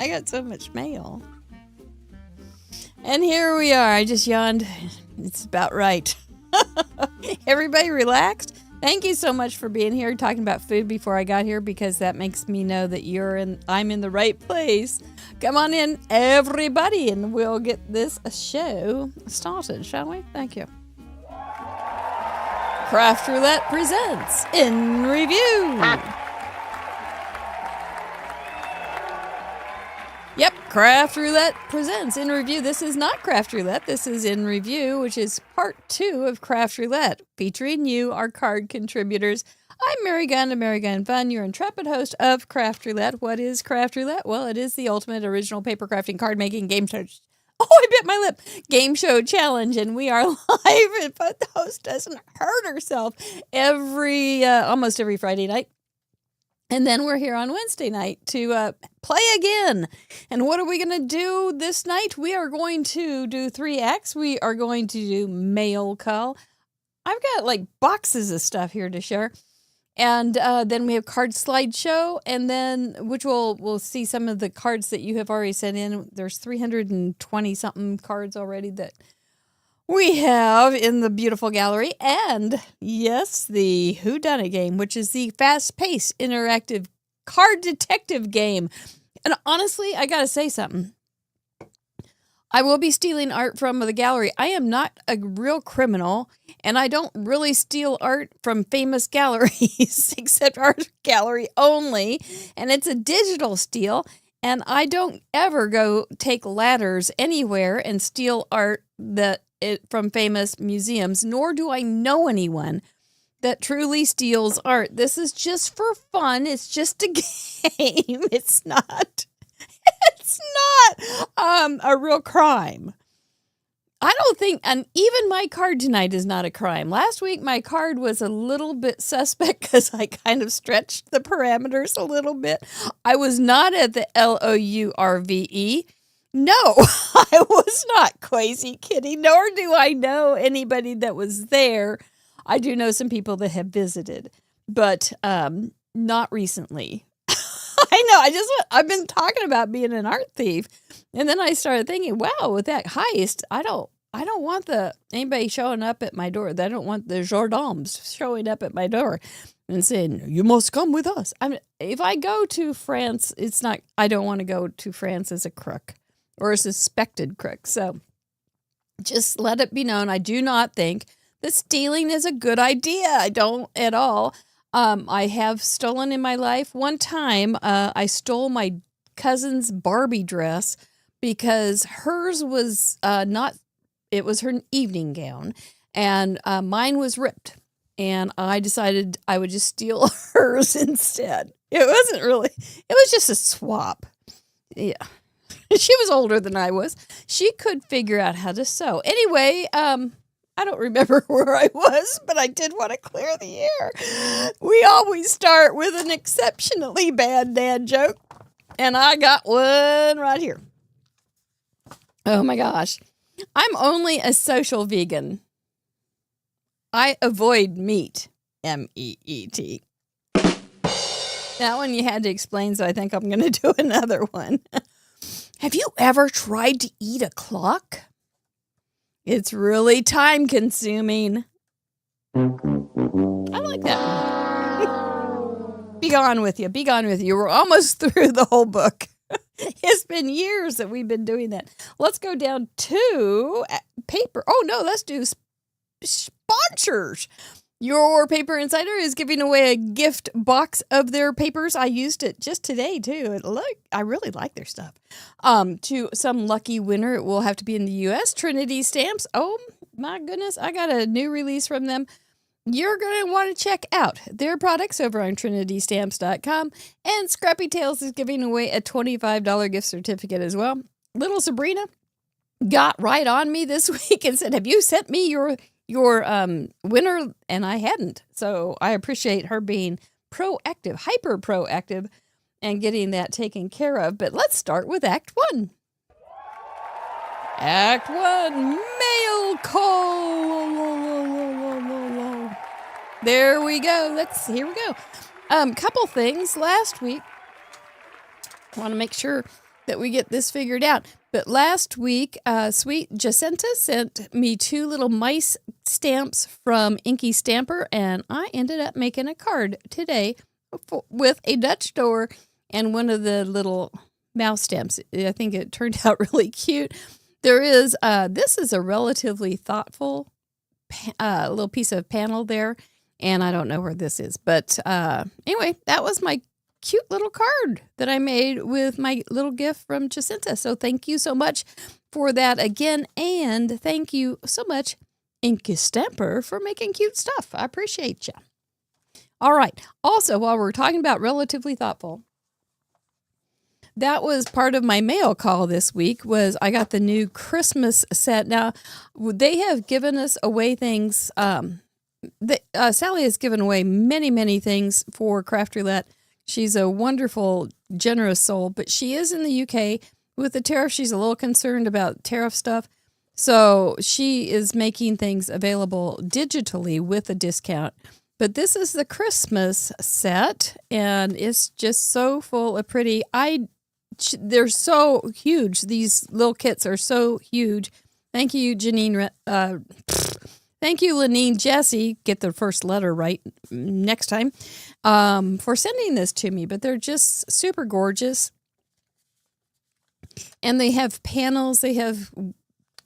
I got so much mail. And here we are. I just yawned. It's about right. Everybody relaxed? Thank you so much for being here talking about food before I got here, because that makes me know that I'm in the right place. Come on in, everybody, and we'll get this show started, shall we? Thank you. Craft Roulette presents In Review. Yep, Craft Roulette presents In Review. This is not Craft Roulette. This is In Review, which is part 2 of Craft Roulette, featuring you, our card contributors. I'm Mary Gunn of Mary Gunn Fun, your intrepid host of Craft Roulette. What is Craft Roulette? Well, it is the ultimate original paper crafting card making game show. Oh, I bit my lip. Game show challenge, and we are live, but the host doesn't hurt herself almost every Friday night. And then we're here on Wednesday night to play again. And what are we going to do this night? We are going to do 3 acts. We are going to do mail call. I've got like boxes of stuff here to share. And then we have card slideshow, and then which we'll see some of the cards that you have already sent in. There's 320 something cards already that we have in the beautiful gallery. And yes, the Whodunit game, which is the fast-paced interactive card detective game. And honestly, I gotta say something. I will be stealing art from the gallery. I am not a real criminal, and I don't really steal art from famous galleries, except Art Gallery only, and it's a digital steal, and I don't ever go take ladders anywhere and steal art from famous museums, nor do I know anyone that truly steals art. This is just for fun. It's just a game. It's not a real crime. I don't think, and even my card tonight is not a crime. Last week, my card was a little bit suspect because I kind of stretched the parameters a little bit. I was not at the LOURVE. No, I was not, Crazy Kitty, nor do I know anybody that was there. I do know some people that have visited, but not recently. I know. I've been talking about being an art thief, and then I started thinking, wow, with that heist, I don't want anybody showing up at my door. I don't want the gendarmes showing up at my door and saying, "You must come with us." If I go to France, I don't want to go to France as a crook or a suspected crook. So just let it be known, I do not think that stealing is a good idea. I don't at all. I have stolen in my life. One time, I stole my cousin's Barbie dress because hers was it was her evening gown, and mine was ripped. And I decided I would just steal hers instead. It was just a swap. Yeah. She was older than I was. She could figure out how to sew. Anyway, I don't remember where I was, but I did want to clear the air. We always start with an exceptionally bad dad joke, and I got one right here. Oh my gosh. I'm only a social vegan. I avoid meat. MEET. That one you had to explain, so I think I'm going to do another one. Have you ever tried to eat a clock? It's really time consuming. I like that one. Be gone with you. Be gone with you. We're almost through the whole book. It's been years that we've been doing that. Let's go down to paper. Oh, no, let's do sponsors. Your Paper Insider is giving away a gift box of their papers. I used it just today, too. I really like their stuff. To some lucky winner, it will have to be in the U.S. Trinity Stamps. Oh, my goodness. I got a new release from them. You're going to want to check out their products over on trinitystamps.com. And Scrappy Tales is giving away a $25 gift certificate as well. Little Sabrina got right on me this week and said, have you sent me your winner? And I hadn't. So I appreciate her being proactive, hyper proactive, and getting that taken care of. But let's start with Act 1. Act 1, mail call. There we go. Here we go. Couple things. Last week, I want to make sure that we get this figured out. But last week, sweet Jacinta sent me 2 little mice stamps from Inky Stamper, and I ended up making a card today with a Dutch door and one of the little mouse stamps. I think it turned out really cute. There is, this is a relatively thoughtful little piece of panel there, and I don't know where this is. But anyway, that was my cute little card that I made with my little gift from Jacinta. So thank you so much for that again, and thank you so much, Inky Stamper, for making cute stuff. I appreciate you. All right. Also, while we're talking about relatively thoughtful, that was part of my mail call this week. Was I got the new Christmas set. Now, they have given us away things. Sally has given away many, many things for Craft Roulette. She's a wonderful, generous soul, but she is in the UK. With the tariff, she's a little concerned about tariff stuff. So she is making things available digitally with a discount. But this is the Christmas set, and it's just so full of pretty. They're so huge. These little kits are so huge. Thank you, Janine. Thank you, Lenine Jesse. Get the first letter right next time. For sending this to me, but they're just super gorgeous. And they have panels, they have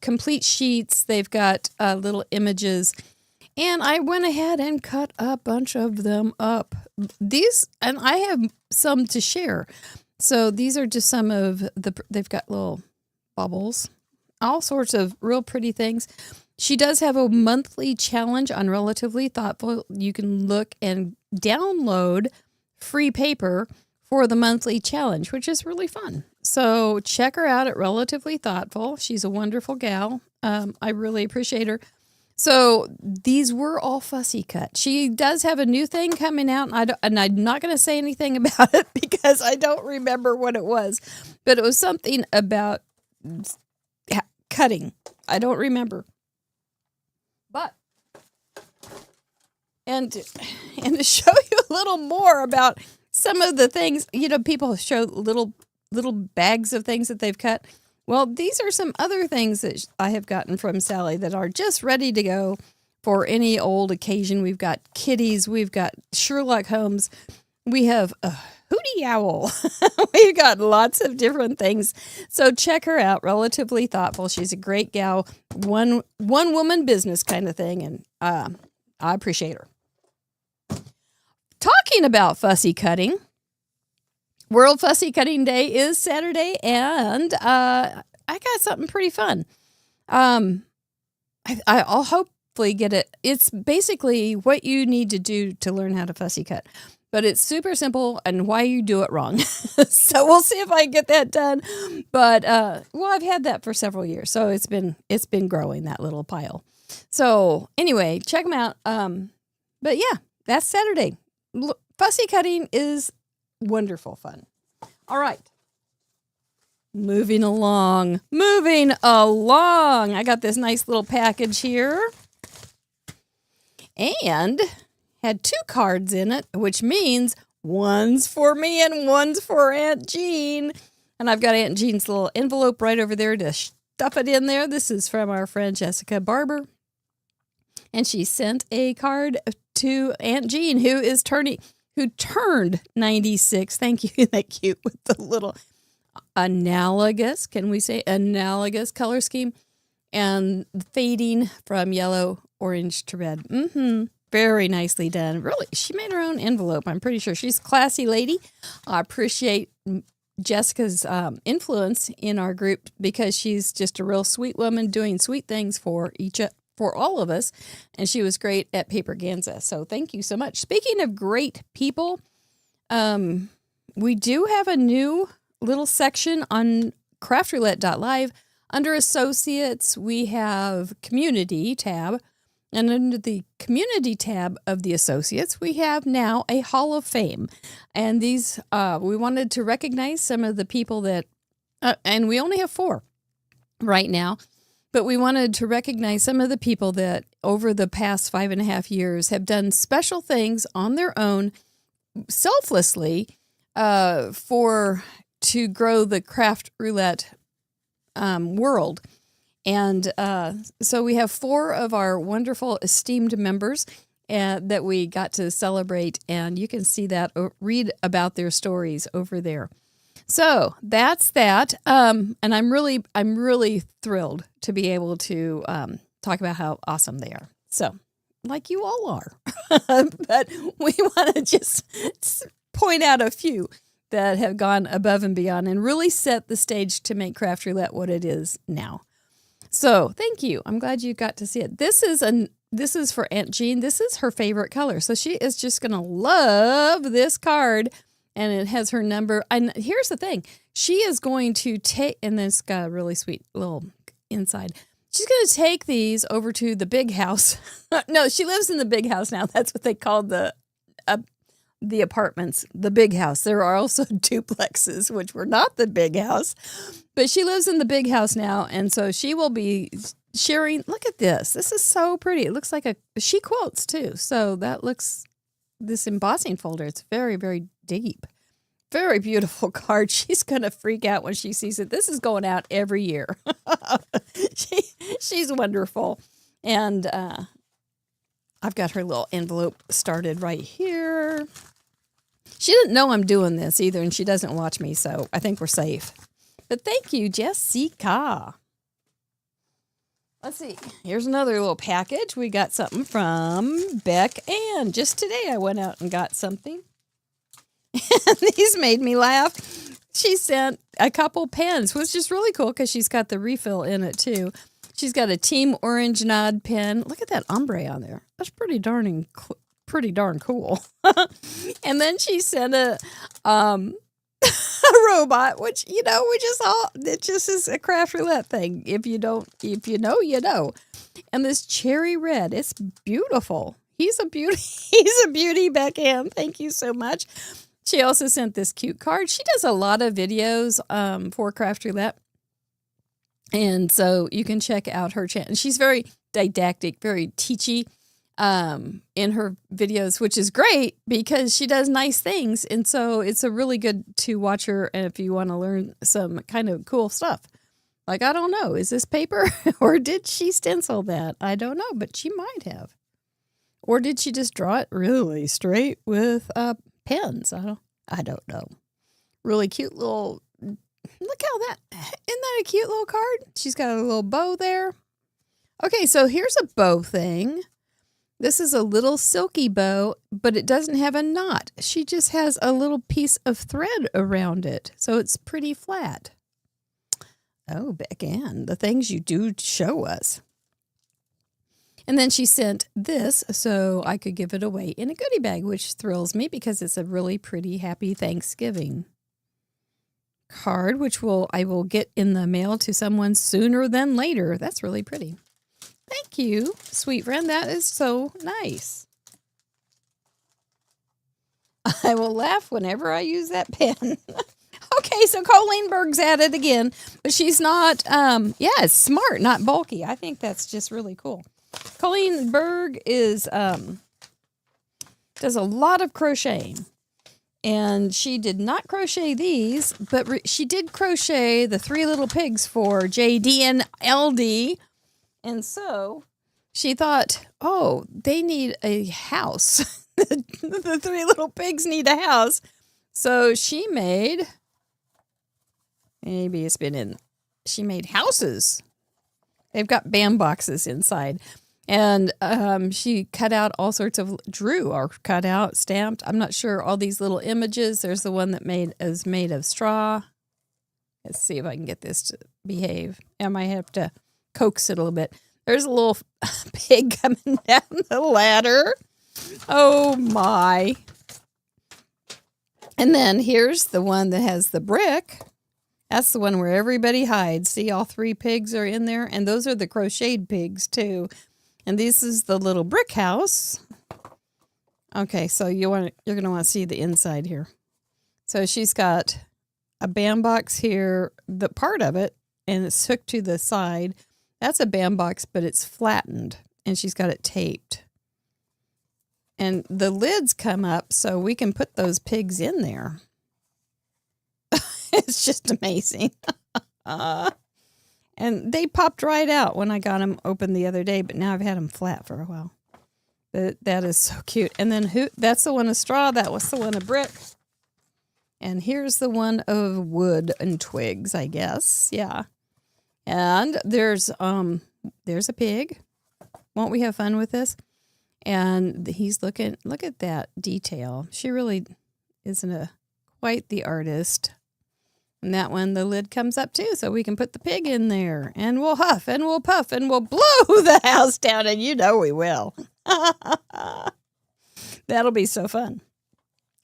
complete sheets, they've got little images. And I went ahead and cut a bunch of them up. These, and I have some to share. So these are just some of they've got little bubbles, all sorts of real pretty things. She does have a monthly challenge on Relatively Thoughtful. You can look and download free paper for the monthly challenge, which is really fun. So check her out at Relatively Thoughtful. She's a wonderful gal. I really appreciate her. So these were all fussy cut. She does have a new thing coming out, and I'm not going to say anything about it because I don't remember what it was. But it was something about cutting. I don't remember. But and to show you a little more about some of the things, people show little bags of things that they've cut. Well, these are some other things that I have gotten from Sally that are just ready to go for any old occasion. We've got kitties, we've got Sherlock Holmes, we have a Hootie Owl. We've got lots of different things. So check her out, Relatively Thoughtful. She's a great gal, one woman business kind of thing, and I appreciate her. Talking about fussy cutting, World Fussy Cutting Day is Saturday, and I got something pretty fun. I'll hopefully get it. It's basically what you need to do to learn how to fussy cut, but it's super simple and why you do it wrong. So we'll see if I can get that done. But I've had that for several years, so it's been growing, that little pile. So anyway, check them out. But yeah, that's Saturday. Fussy cutting is wonderful fun. All right. Moving along. I got this nice little package here. And had 2 cards in it, which means one's for me and one's for Aunt Jean. And I've got Aunt Jean's little envelope right over there to stuff it in there. This is from our friend Jessica Barber. And she sent a card to Aunt Jean, who turned 96. Thank you. That cute with the little analogous, can we say analogous color scheme, and fading from yellow, orange to red. Very nicely done. Really, she made her own envelope. I'm pretty sure she's a classy lady. I appreciate Jessica's influence in our group because she's just a real sweet woman doing sweet things for all of us, and she was great at Paper Ganza. So thank you so much. Speaking of great people, we do have a new little section on craftroulette.live. Under Associates, we have Community tab, and under the Community tab of the Associates, we have now a Hall of Fame. And these, we wanted to recognize some of the people that, and we only have 4 right now, but we wanted to recognize some of the people that over the past 5.5 years have done special things on their own, selflessly, for to grow the craft roulette world. And so we have 4 of our wonderful esteemed members that we got to celebrate, and you can see that, read about their stories over there. So that's that. And I'm really thrilled to be able to talk about how awesome they are. So, like you all are. But we want to just point out a few that have gone above and beyond and really set the stage to make Craft Roulette what it is now. So thank you. I'm glad you got to see it. This is for Aunt Jean. This is her favorite color. So she is just going to love this card. And it has her number. And here's the thing. She is going to take, and then it's got a really sweet little inside. She's going to take these over to the big house. No, she lives in the big house now. That's what they call the apartments, the big house. There are also duplexes, which were not the big house. But she lives in the big house now. And so she will be sharing. Look at this. This is so pretty. It looks like she quilts too. So that looks, this embossing folder, it's very, very deep. Very beautiful card. She's going to freak out when she sees it. This is going out every year. She's wonderful. And I've got her little envelope started right here. She didn't know I'm doing this either, and she doesn't watch me, so I think we're safe. But thank you, Jessica. Let's see. Here's another little package. We got something from Beck Ann. Just today I went out and got something. And these made me laugh. She sent a couple pens, which is really cool because she's got the refill in it too. She's got a Team Orange Nod pen. Look at that ombre on there. That's pretty darn cool. And then she sent a robot, which, we just it just is a Craft Roulette thing. If you know, you know. And this cherry red, it's beautiful. He's a beauty. He's a beauty, Beck Ann. Thank you so much. She also sent this cute card. She does a lot of videos for Craft Roulette. And so you can check out her channel. She's very didactic, very teachy in her videos, which is great because she does nice things. And so it's a really good to watch her if you want to learn some kind of cool stuff. Like, I don't know, is this paper or did she stencil that? I don't know, but she might have. Or did she just draw it really straight with pens? I don't know. Really cute little, look how isn't that a cute little card? She's got a little bow there. Okay, so here's a bow thing. This is a little silky bow, but it doesn't have a knot. She just has a little piece of thread around it, so it's pretty flat. Oh, Beck Ann, the things you do show us. And then she sent this so I could give it away in a goodie bag, which thrills me because it's a really pretty Happy Thanksgiving card, which I will get in the mail to someone sooner than later. That's really pretty. Thank you, sweet friend. That is so nice. I will laugh whenever I use that pen. Okay, so Colleen Berg's at it again, but she's not, it's smart, not bulky. I think that's just really cool. Colleen Berg does a lot of crocheting, and she did not crochet these, but she did crochet the 3 little pigs for JD and LD, and so she thought, oh, they need a house. The 3 little pigs need a house, so she made, she made houses. They've got BAM boxes inside. And she cut out all sorts of, drew or cut out, stamped. I'm not sure, all these little images. There's the one that is made of straw. Let's see if I can get this to behave. I might have to coax it a little bit. There's a little pig coming down the ladder. Oh, my. And then here's the one that has the brick. That's the one where everybody hides. See, all 3 pigs are in there. And those are the crocheted pigs, too. And this is the little brick house. Okay, so you're going to want to see the inside here. So she's got a BAM box here, the part of it, and it's hooked to the side. That's a BAM box, but it's flattened, and she's got it taped. And the lids come up so we can put those pigs in there. It's just amazing. And they popped right out when I got them open the other day, but now I've had them flat for a while. But that is so cute. And then that's the one of straw. That was the one of brick. And here's the one of wood and twigs, I guess. Yeah. And there's a pig. Won't we have fun with this? And he's look at that detail. She really isn't quite the artist. And that one, the lid comes up too, so we can put the pig in there. And we'll huff and we'll puff and we'll blow the house down, and you know we will. That'll be so fun.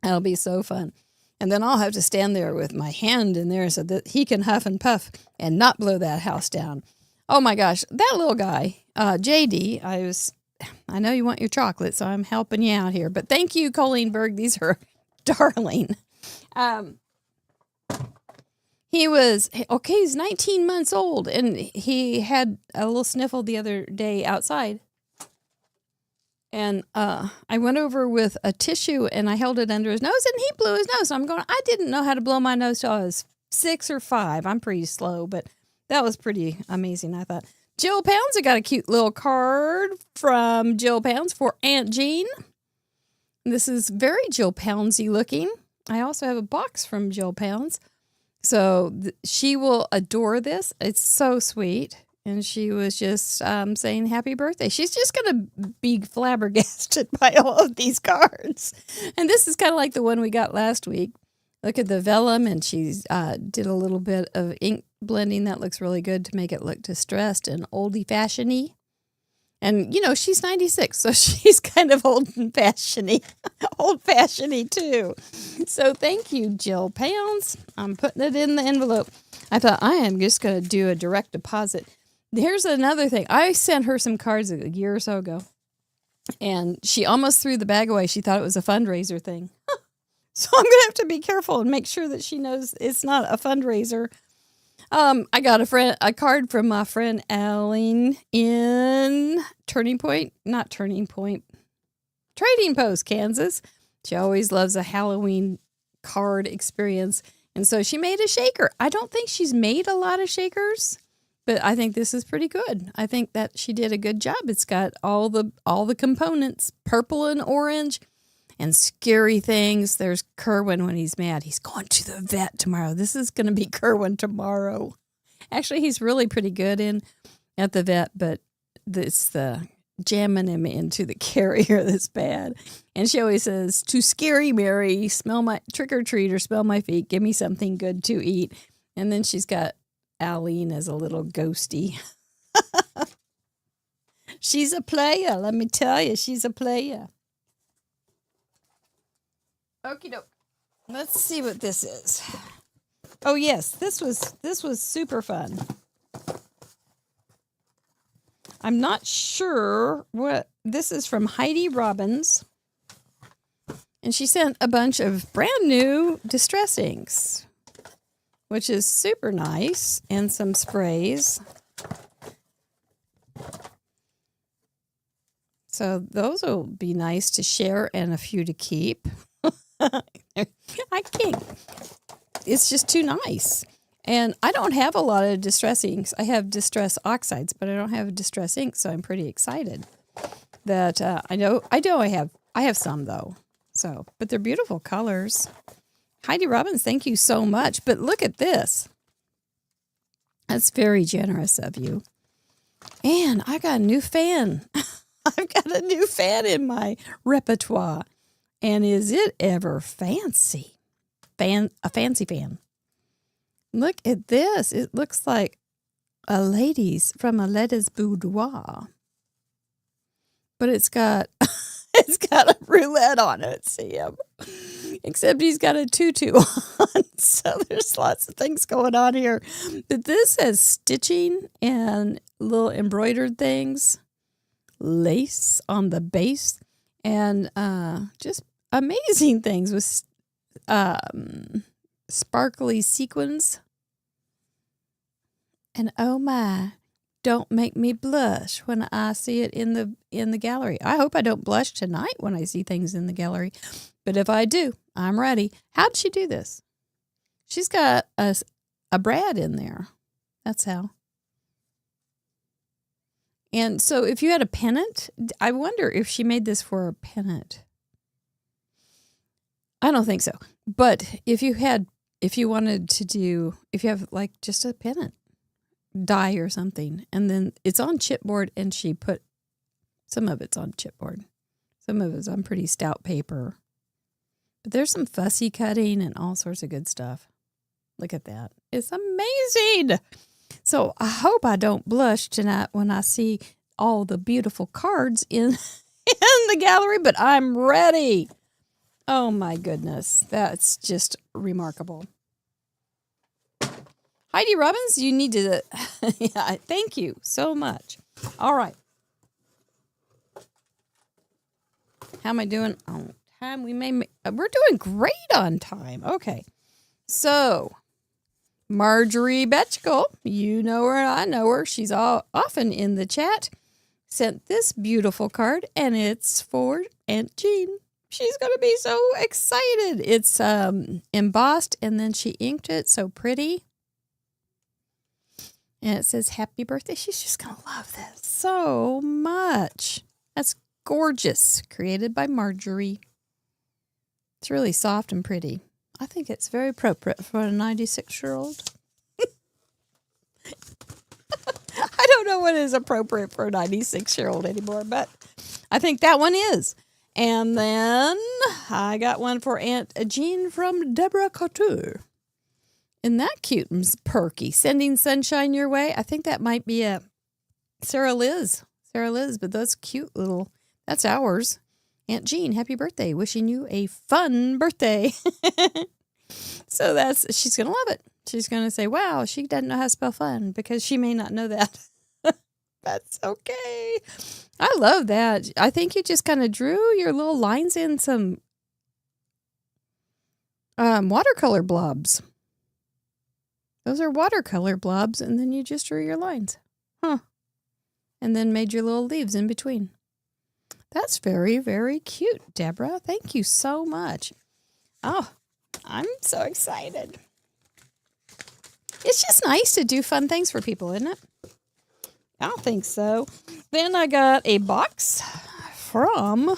That'll be so fun. And then I'll have to stand there with my hand in there so that he can huff and puff and not blow that house down. Oh my gosh, that little guy, JD, I know you want your chocolate, so I'm helping you out here. But thank you, Colleen Berg. These are darling. He's 19 months old, and he had a little sniffle the other day outside. And I went over with a tissue, and I held it under his nose, and he blew his nose. So I didn't know how to blow my nose till I was 6 or 5. I'm pretty slow, but that was pretty amazing, I thought. Jill Pounds, I got a cute little card from Jill Pounds for Aunt Jean. This is very Jill Poundsy looking. I also have a box from Jill Pounds. So she will adore this. It's so sweet. And she was just saying happy birthday. She's just going to be flabbergasted by all of these cards. And this is kind of like the one we got last week. Look at the vellum, and she did a little bit of ink blending. That looks really good to make it look distressed and oldie-fashioned-y. And, she's 96, so she's kind of old-fashioned-y too. So thank you, Jill Pounds. I'm putting it in the envelope. I thought I am just going to do a direct deposit. Here's another thing. I sent her some cards a year or so ago, and she almost threw the bag away. She thought it was a fundraiser thing. So I'm going to have to be careful and make sure that she knows it's not a fundraiser. I got a card from my friend Aline in Trading Post, Kansas. She always loves a Halloween card experience. And so she made a shaker. I don't think she's made a lot of shakers, but I think this is pretty good. I think that she did a good job. It's got all the components, purple and orange, and scary things. There's Kerwin when he's mad. He's going to the vet tomorrow. This is going to be Kerwin tomorrow. Actually, he's really pretty good at the vet, but it's the jamming him into the carrier that's bad. And she always says, "To scary Mary, smell my trick or treat or smell my feet. Give me something good to eat." And then she's got Aline as a little ghosty. She's a player. Let me tell you, she's a player. Okie doke. Let's see what this is. Oh yes, this was super fun. I'm not sure what this is from Heidi Robbins. And she sent a bunch of brand new distress inks, which is super nice, and some sprays. So those will be nice to share and a few to keep. I can't. It's just too nice. And I don't have a lot of distress inks. I have distress oxides, but I don't have distress ink, so I'm pretty excited that I have some though. So, but they're beautiful colors. Heidi Robbins, thank you so much. But look at this. That's very generous of you. And I got a new fan. I've got a new fan in my repertoire. And is it ever fancy? A fancy fan. Look at this. It looks like a lady's boudoir. But it's got a roulette on it, see him. Except he's got a tutu on. So there's lots of things going on here. But this has stitching and little embroidered things. Lace on the base. And just amazing things with sparkly sequins. And oh my, don't make me blush when I see it in the gallery. I hope I don't blush tonight when I see things in the gallery. But if I do, I'm ready. How'd she do this? She's got a Brad in there. That's how. And so if you had a pennant, I wonder if she made this for a pennant. I don't think so. But if you have like just a pennant, die or something, and then it's on chipboard, and she put some of it's on chipboard. Some of it's on pretty stout paper. But there's some fussy cutting and all sorts of good stuff. Look at that. It's amazing. So I hope I don't blush tonight when I see all the beautiful cards in the gallery, but I'm ready. Oh my goodness. That's just remarkable. Heidi Robbins, you need to, yeah, thank you so much. All right. How am I doing on time? We're doing great on time. Okay. So, Marjorie Betchkel, you know her, I know her. She's often in the chat. Sent this beautiful card, and it's for Aunt Jean. She's going to be so excited. It's embossed, and then she inked it so pretty. And it says, happy birthday. She's just going to love this so much. That's gorgeous. Created by Marjorie. It's really soft and pretty. I think it's very appropriate for a 96-year-old. I don't know what is appropriate for a 96-year-old anymore, but I think that one is. And then I got one for Aunt Jean from Deborah Couture. Isn't that cute and perky? Sending sunshine your way. I think that might be a Sarah Liz, but that's cute little, that's ours. Aunt Jean, happy birthday. Wishing you a fun birthday. So she's going to love it. She's going to say, wow, she doesn't know how to spell fun because she may not know that. That's okay. I love that. I think you just kind of drew your little lines in some watercolor blobs. Those are watercolor blobs, and then you just drew your lines. Huh. And then made your little leaves in between. That's very, very cute, Deborah. Thank you so much. Oh, I'm so excited. It's just nice to do fun things for people, isn't it? I think so. Then I got a box from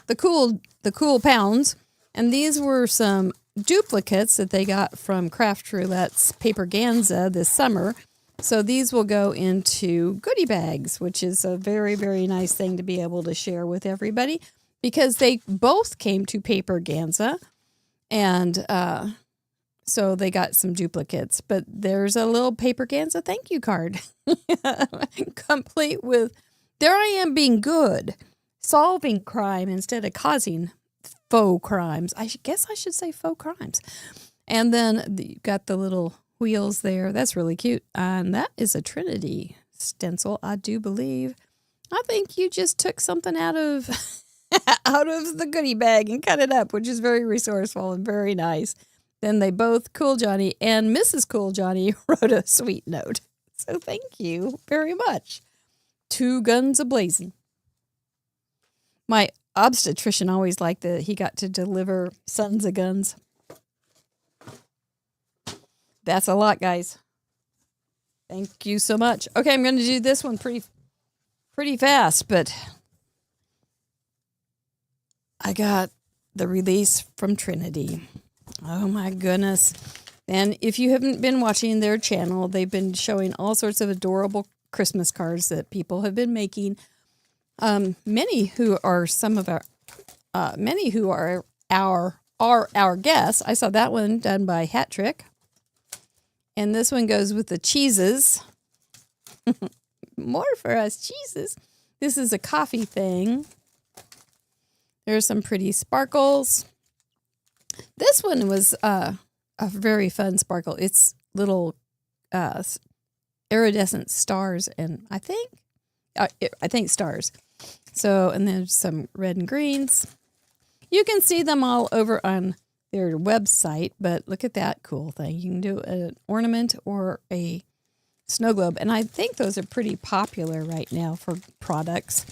the Cool Pounds, and these were some duplicates that they got from Craft Roulette's Paper Ganza this summer. So these will go into goodie bags, which is a very, very nice thing to be able to share with everybody because they both came to Paper Ganza, and so they got some duplicates. But there's a little Paper Ganza thank you card, complete with, there I am being good, solving crime instead of causing faux crimes. I guess I should say faux crimes. And then you got the little wheels there. That's really cute. And that is a Trinity stencil, I do believe. I think you just took something out of the goodie bag and cut it up, which is very resourceful and very nice. Then they both, Cool Johnny and Mrs. Cool Johnny, wrote a sweet note. So thank you very much. 2 guns a-blazing. My obstetrician always liked that he got to deliver sons of guns. That's a lot, guys. Thank you so much. Okay, I'm going to do this one pretty fast, but I got the release from Trinity. Oh my goodness. And if you haven't been watching their channel, they've been showing all sorts of adorable Christmas cards that people have been making. Many who are our guests. I saw that one done by Hat Trick. And this one goes with the cheeses. More for us cheeses. This is a coffee thing. There's some pretty sparkles. This one was a very fun sparkle. It's little iridescent stars, and I think stars. So, and there's some red and greens. You can see them all over on their website, but look at that cool thing. You can do an ornament or a snow globe, and I think those are pretty popular right now for products.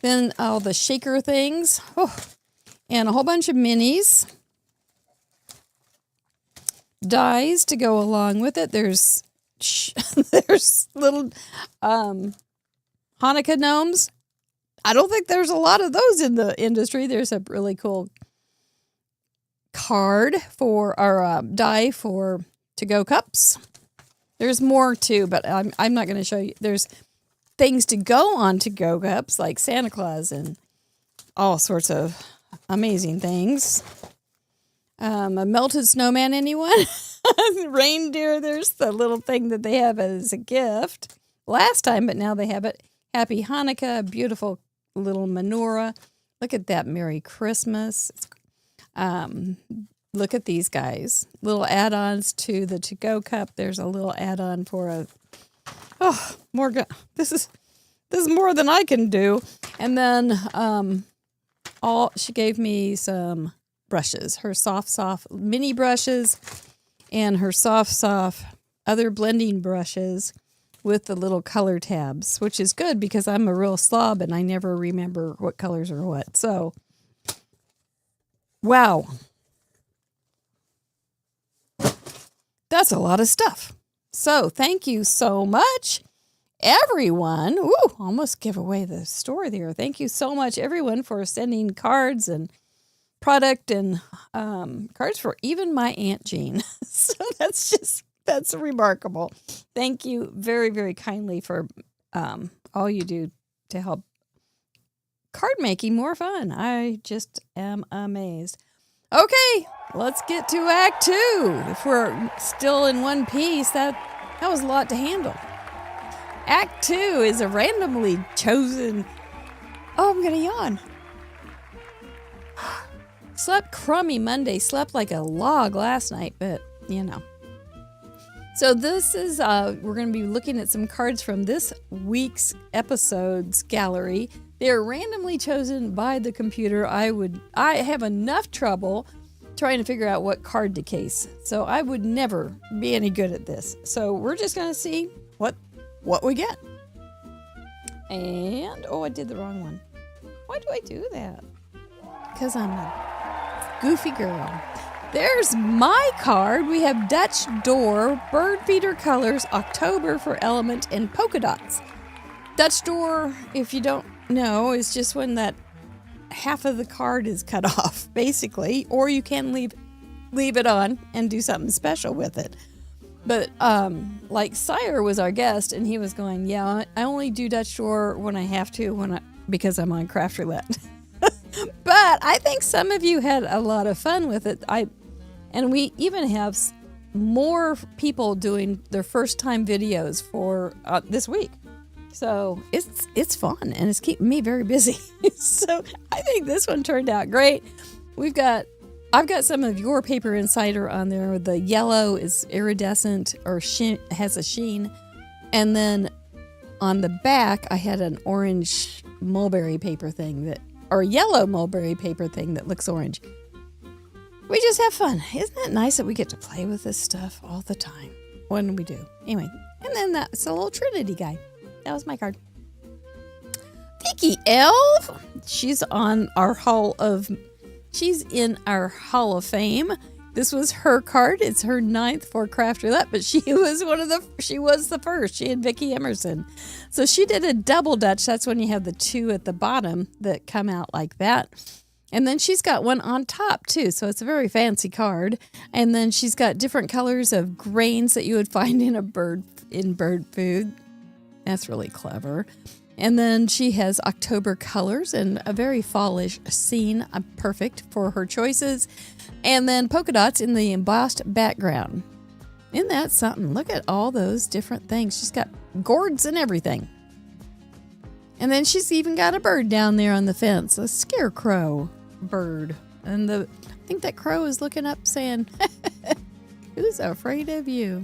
Then all the shaker things, and a whole bunch of minis. dies to go along with it. There's there's little Hanukkah gnomes. I don't think there's a lot of those in the industry. There's a really cool card for our die for to-go cups. There's more too, but I'm not going to show you. There's things to go on to-go cups like Santa Claus and all sorts of amazing things. A melted snowman, anyone? Reindeer, there's the little thing that they have as a gift last time, but now they have it. Happy Hanukkah, beautiful little menorah. Look at that, Merry Christmas. Look at these guys. Little add-ons to the to-go cup. There's a little add-on for this is more than I can do. And then she gave me some brushes, her soft mini brushes and her soft other blending brushes with the little color tabs, which is good because I'm a real slob and I never remember what colors are what. So, wow. That's a lot of stuff. So thank you so much, everyone. Ooh, almost give away the store there. Thank you so much, everyone, for sending cards and product and cards for even my Aunt Jean. So that's remarkable. Thank you very, very kindly for all you do to help card making more fun. I just am amazed. Okay, let's get to Act 2. If we're still in one piece, that was a lot to handle. Act 2 is a randomly chosen... Oh, I'm going to yawn. Slept crummy Monday. Slept like a log last night, but, you know. So this is, we're going to be looking at some cards from this week's episodes gallery. They're randomly chosen by the computer. I have enough trouble trying to figure out what card to case. So I would never be any good at this. So we're just going to see what we get. And, I did the wrong one. Why do I do that? Because I'm a goofy girl. There's my card. We have Dutch Door, Bird Feeder Colors, October for Element, and Polka Dots. Dutch Door, if you don't know, is just when that half of the card is cut off, basically, or you can leave it on and do something special with it. But like Sire was our guest, and he was going, yeah, I only do Dutch Door when I have to, because I'm on Craft Roulette. But I think some of you had a lot of fun with it. And we even have more people doing their first time videos for this week. So it's fun and it's keeping me very busy. So I think this one turned out great. I've got some of your Paper Insider on there. The yellow is iridescent or has a sheen. And then on the back, I had an orange mulberry paper thing or yellow mulberry paper thing that looks orange. We just have fun. Isn't it nice that we get to play with this stuff all the time when we do? Anyway, and then that's a little Trinity guy. That was my card. Vicky Elf. She's in our Hall of Fame. This was her card. It's her 9th for Craft Roulette, but she was the first. She and Vicky Emerson. So she did a double Dutch. That's when you have the 2 at the bottom that come out like that. And then she's got one on top too. So it's a very fancy card. And then she's got different colors of grains that you would find in bird food. That's really clever. And then she has October colors and a very fallish scene, perfect for her choices. And then polka dots in the embossed background. Isn't that something? Look at all those different things. She's got gourds and everything. And then she's even got a bird down there on the fence, a scarecrow bird. And I think that crow is looking up saying, who's afraid of you?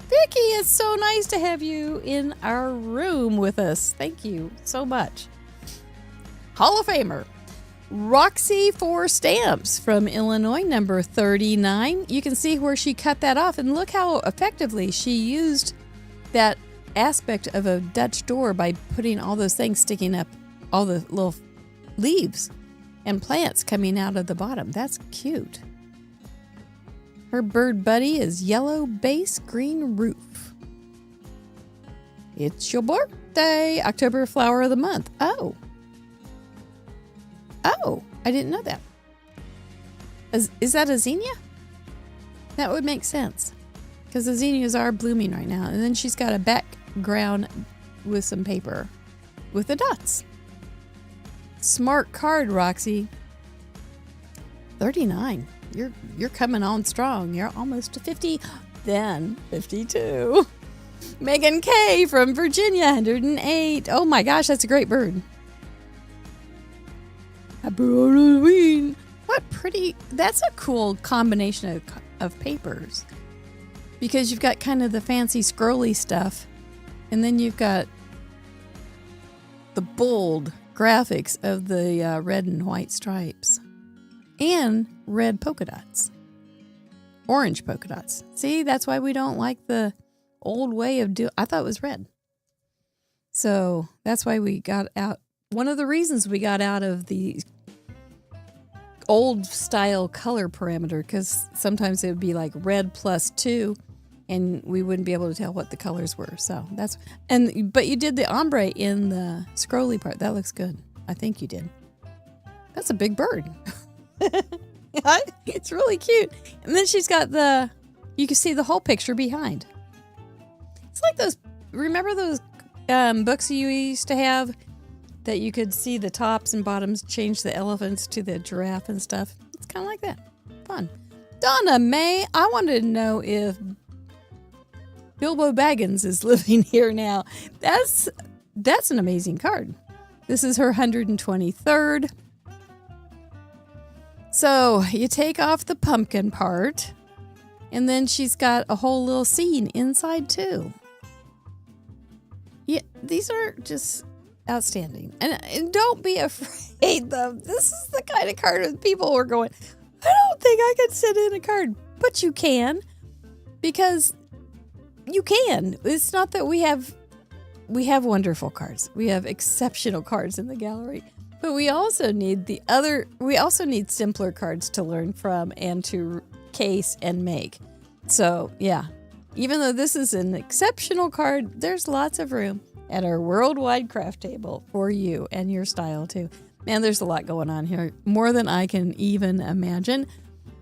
Vicky, it's so nice to have you in our room with us. Thank you so much. Hall of Famer, Roxy for Stamps from Illinois, number 39. You can see where she cut that off, and look how effectively she used that aspect of a Dutch door by putting all those things sticking up, all the little leaves and plants coming out of the bottom. That's cute. Her bird buddy is yellow base, green roof. It's your birthday. October flower of the month. Oh, I didn't know that. Is that a zinnia? That would make sense. Because the zinnias are blooming right now. And then she's got a background with some paper with the dots. Smart card, Roxy. 39. You're coming on strong. You're almost to 50. Then 52. Megan K from Virginia, 108. Oh my gosh, that's a great bird. Happy Halloween. What pretty, that's a cool combination of papers. Because you've got kind of the fancy scrolly stuff. And then you've got the bold graphics of the red and white stripes. And red polka dots. Orange polka dots. See, that's why we don't like the old way of doing. I thought it was red. So that's why we got out. One of the reasons we got out of the old style color parameter, because sometimes it would be like red +2 and we wouldn't be able to tell what the colors were. So that's, but you did the ombre in the scrolly part. That looks good. I think you did. That's a big bird. It's really cute. And then she's got you can see the whole picture behind. It's like those, remember those books you used to have that you could see the tops and bottoms, change the elephants to the giraffe and stuff? It's kind of like that. Fun. Donna May, I wanted to know if Bilbo Baggins is living here now. That's an amazing card. This is her 123rd. So you take off the pumpkin part, and then she's got a whole little scene inside too. Yeah, these are just outstanding. And don't be afraid, though. This is the kind of card that people were going, I don't think I could send in a card. But you can, because you can. It's not that we have wonderful cards. We have exceptional cards in the gallery. But we also need simpler cards to learn from and to case and make. So, yeah. Even though this is an exceptional card, there's lots of room at our worldwide craft table for you and your style too. Man, there's a lot going on here. More than I can even imagine.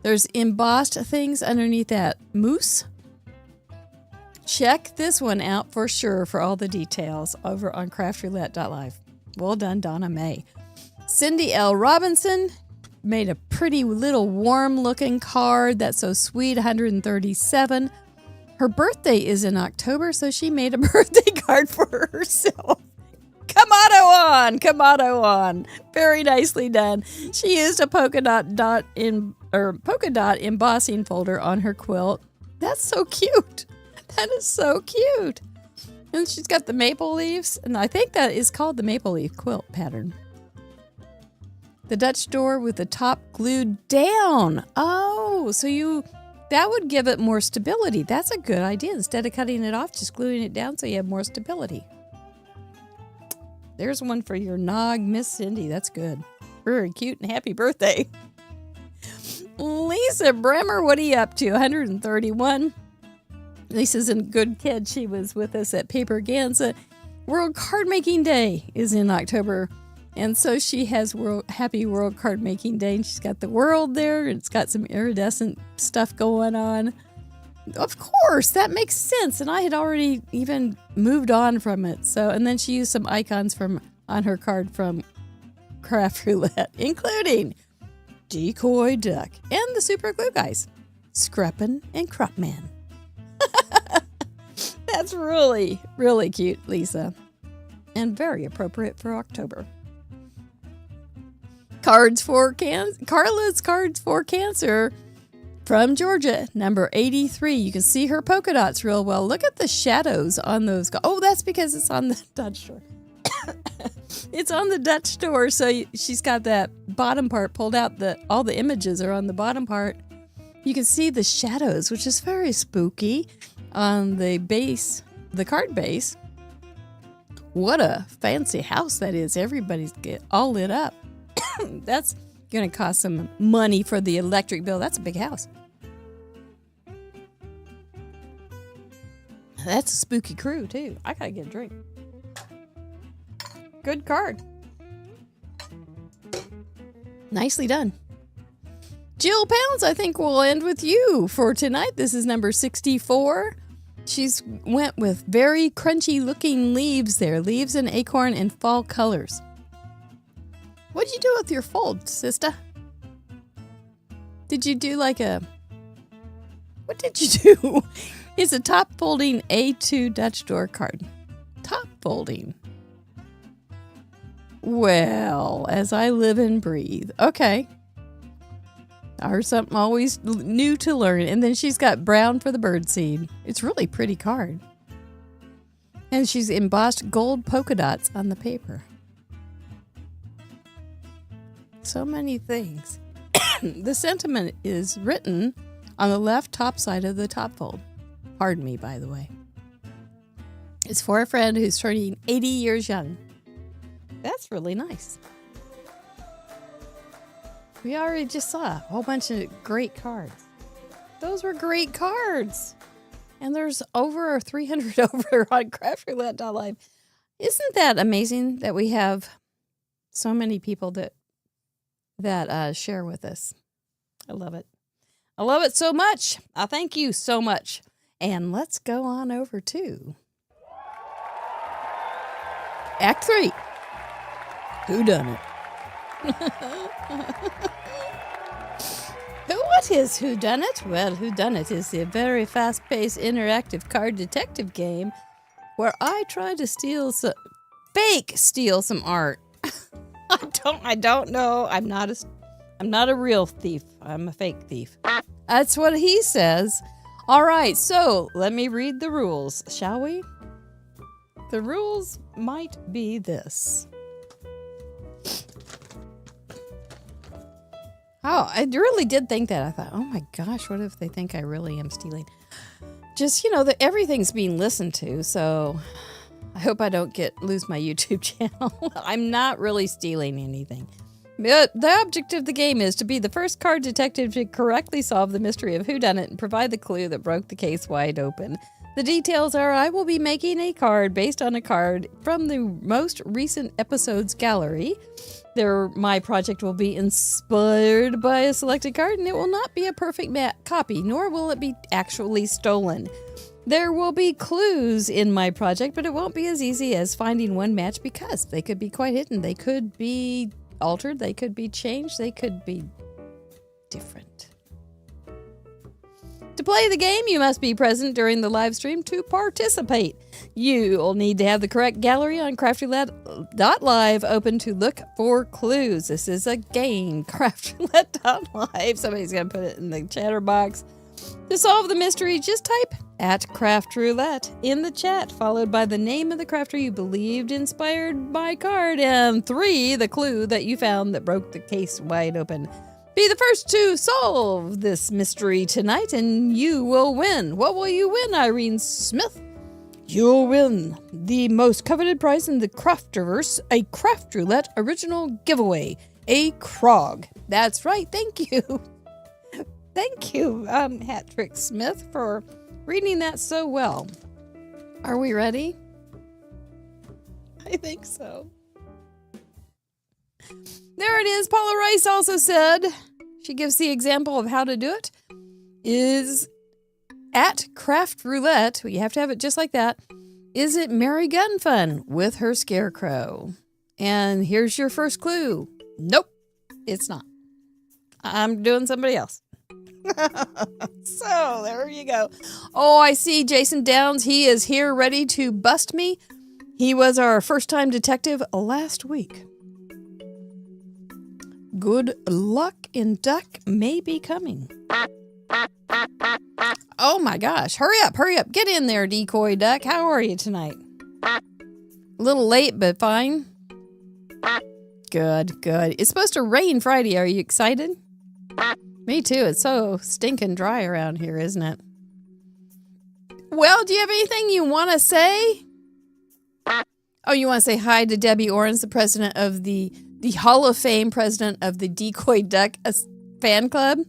There's embossed things underneath that moose. Check this one out for sure for all the details over on craftroulette.live. Well done, Donna May. Cindy L. Robinson made a pretty little warm-looking card. That's so sweet, 137. Her birthday is in October, so she made a birthday card for herself. Kamado on. Very nicely done. She used a polka dot embossing folder on her quilt. That's so cute. That is so cute. And she's got the maple leaves, and I think that is called the maple leaf quilt pattern. The Dutch door with the top glued down. Oh, so that would give it more stability. That's a good idea. Instead of cutting it off, just gluing it down so you have more stability. There's one for your nog, Miss Cindy. That's good. Very cute and happy birthday. Lisa Bremer, what are you up to? 131. Lisa's a good kid. She was with us at Paperganza. World Card Making Day is in October. And so she has Happy World Card Making Day. And she's got the world there. And it's got some iridescent stuff going on. Of course, that makes sense. And I had already even moved on from it. So, and then she used some icons on her card from Craft Roulette, including Decoy Duck and the Super Glue Guys, Scruppin' and Cropman. That's really, really cute, Lisa. And very appropriate for October. Carla's Cards for Cancer from Georgia, number 83. You can see her polka dots real well. Look at the shadows on those. Oh, that's because it's on the Dutch door. It's on the Dutch door, so she's got that bottom part pulled out. All the images are on the bottom part. You can see the shadows, which is very spooky on the base, the card base. What a fancy house that is. Everybody's all lit up. That's going to cost some money for the electric bill. That's a big house. That's a spooky crew, too. I gotta get a drink. Good card. Nicely done. Jill Pounds, I think we'll end with you for tonight. This is number 64. She's went with very crunchy looking leaves there. Leaves and acorn in fall colors. What'd you do with your fold, sister? Did you do like a... What did you do? It's a top folding A2 Dutch door card. Top folding. Well, as I live and breathe. Okay. Or something always new to learn. And then she's got brown for the birdseed. It's a really pretty card. And she's embossed gold polka dots on the paper. So many things. The sentiment is written on the left top side of the top fold. Pardon me, by the way. It's for a friend who's turning 80 years young. That's really nice. We already just saw a whole bunch of great cards. Those were great cards. And there's over 300 over on craftroulette.live. Isn't that amazing that we have so many people that share with us? I love it. I love it so much. I thank you so much. And let's go on over to Act 3. Whodunit? What is Whodunit? Well, Whodunit is a very fast-paced, interactive card detective game where I try to steal some art. I don't know. I'm not a real thief. I'm a fake thief. That's what he says. All right, so let me read the rules, shall we? The rules might be this. Oh, I really did think that. I thought, oh my gosh, what if they think I really am stealing? Just, everything's being listened to, so I hope I don't lose my YouTube channel. I'm not really stealing anything. The object of the game is to be the first card detective to correctly solve the mystery of whodunit and provide the clue that broke the case wide open. The details are I will be making a card based on a card from the most recent episode's gallery. My project will be inspired by a selected card, and it will not be a perfect copy, nor will it be actually stolen. There will be clues in my project, but it won't be as easy as finding one match because they could be quite hidden. They could be altered, they could be changed, they could be different. To play the game, you must be present during the live stream to participate. You'll need to have the correct gallery on craftroulette.live open to look for clues. This is a game, craftroulette.live. Somebody's going to put it in the chatter box. To solve the mystery, just type @craftroulette in the chat, followed by the name of the crafter you believed inspired my card, and 3, the clue that you found that broke the case wide open. Be the first to solve this mystery tonight, and you will win. What will you win, Irene Smith? You'll win the most coveted prize in the Crafterverse, a Craft Roulette original giveaway, a Krog. That's right, thank you. Thank you, Hattrick Smith, for reading that so well. Are we ready? I think so. There it is. Paula Rice also said, she gives the example of how to do it, is at Craft Roulette, you have to have it just like that, is it Merry Gun Fun with her scarecrow? And here's your first clue. Nope, it's not. I'm doing somebody else. So, there you go. Oh, I see Jason Downs. He is here ready to bust me. He was our first-time detective last week. Good luck in duck may be coming. Oh my gosh. Hurry up. Get in there, decoy duck. How are you tonight? A little late, but fine. Good. It's supposed to rain Friday. Are you excited? Me too. It's so stinking dry around here, isn't it? Well, do you have anything you want to say? Oh, you want to say hi to Debbie Orens, the president of the Hall of Fame president of the Decoy Duck fan club?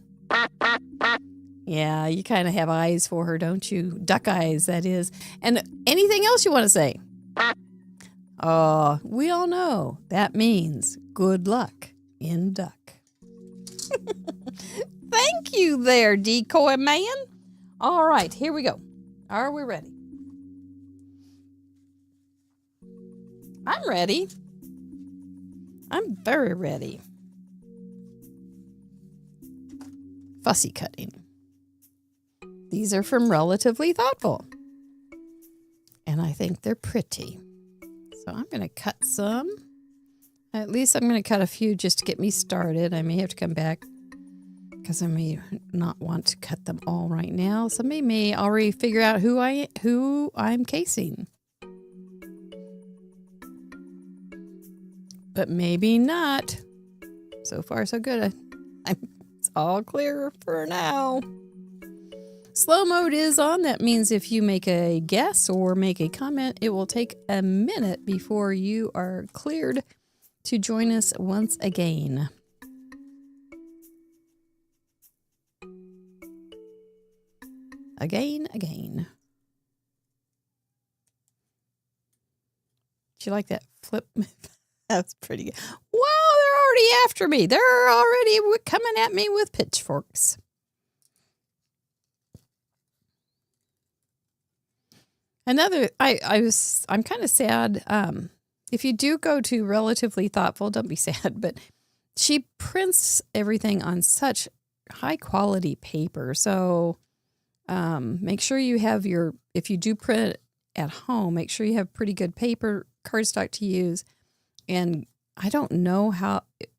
Yeah, you kind of have eyes for her, don't you? Duck eyes, that is. And anything else you want to say? Oh, we all know that means good luck in duck. Thank you there, decoy man. All right, here we go. Are we ready? I'm ready. I'm very ready. Fussy cutting. These are from Relatively Thoughtful. And I think they're pretty. So I'm going to cut some. At least I'm going to cut a few just to get me started. I may have to come back because I may not want to cut them all right now. Somebody may already figure out who I'm casing. But maybe not. So far, so good. It's all clear for now. Slow mode is on. That means if you make a guess or make a comment, it will take a minute before you are cleared to join us once again. Again. Do you like that flip? That's pretty good. Wow, they're already after me. They're already coming at me with pitchforks. I'm kind of sad. If you do go to Relatively Thoughtful, don't be sad, but she prints everything on such high quality paper. So make sure you have if you do print at home, make sure you have pretty good paper cardstock to use. And I don't know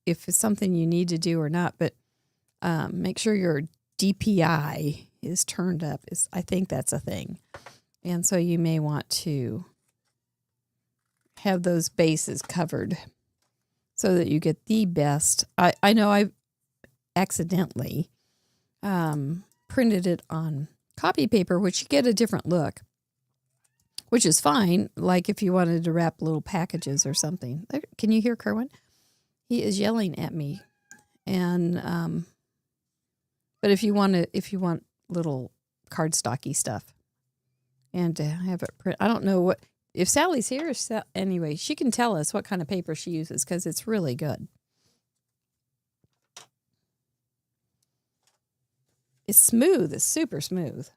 if it's something you need to do or not, but make sure your DPI is turned up. I think that's a thing. And so you may want to have those bases covered so that you get the best. I know I accidentally printed it on copy paper, which you get a different look, which is fine. Like if you wanted to wrap little packages or something. Can you hear Kerwin? He is yelling at me. And but if you want little cardstocky stuff and to have it print, I don't know if Sally's here. Anyway, she can tell us what kind of paper she uses because it's really good. It's smooth. It's super smooth.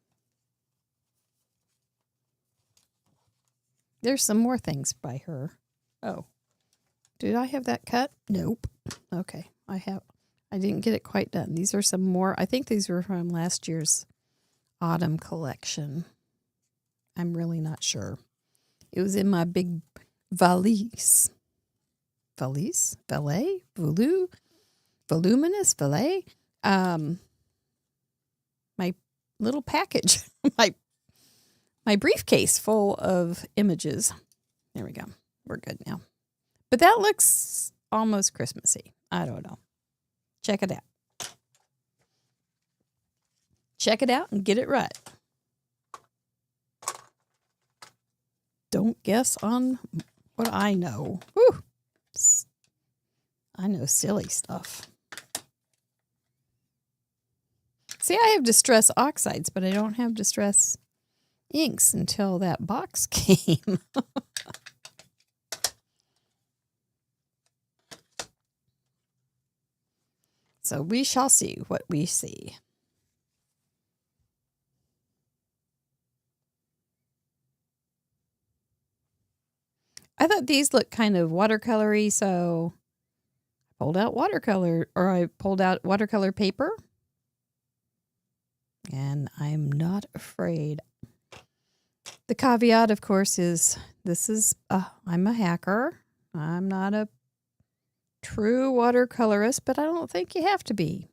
There's some more things by her. Oh, did I have that cut? Nope. Okay, I didn't get it quite done. These are some more. I think these were from last year's autumn collection. I'm really not sure. It was in my big valise. Valise? Valet? Voluminous? Valet? My little package. My briefcase full of images. There we go. We're good now. But that looks almost Christmassy. I don't know. Check it out. Check it out and get it right. Don't guess on what I know. Whew. I know silly stuff. See, I have distress oxides, but I don't have distress inks until that box came. So we shall see what we see. I thought these looked kind of watercolory, so I pulled out watercolor paper. And I'm not afraid. The caveat, of course, is I'm a hacker. I'm not a true watercolorist, but I don't think you have to be.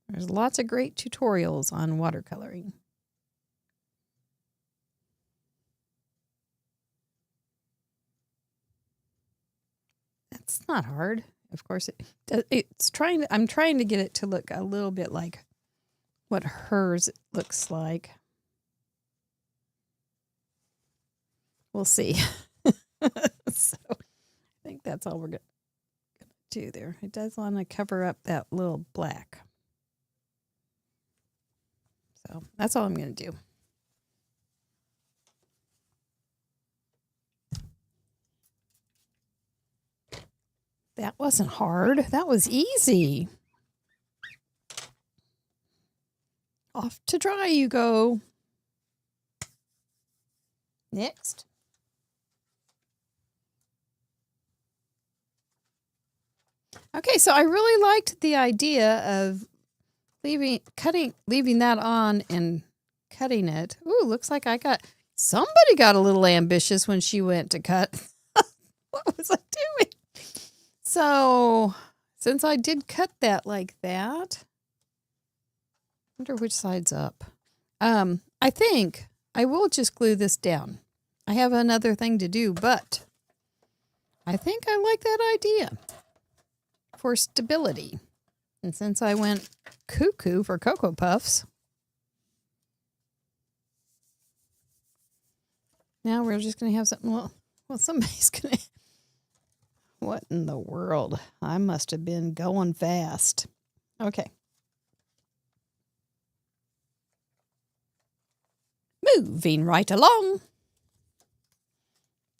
There's lots of great tutorials on watercoloring. That's not hard. Of course, I'm trying to get it to look a little bit like what hers looks like. We'll see. So I think that's all we're going to do there. It does want to cover up that little black. So that's all I'm going to do. That wasn't hard. That was easy. Off to dry you go. Next. Okay, so I really liked the idea of leaving that on and cutting it. Ooh, looks like somebody got a little ambitious when she went to cut. What was I doing? So, since I did cut that like that, I wonder which side's up. I think I will just glue this down. I have another thing to do, but I think I like that idea for stability. And since I went cuckoo for Cocoa Puffs, now we're just going to have something. Well, somebody's going to. What in the world? I must have been going fast. Okay. Moving right along.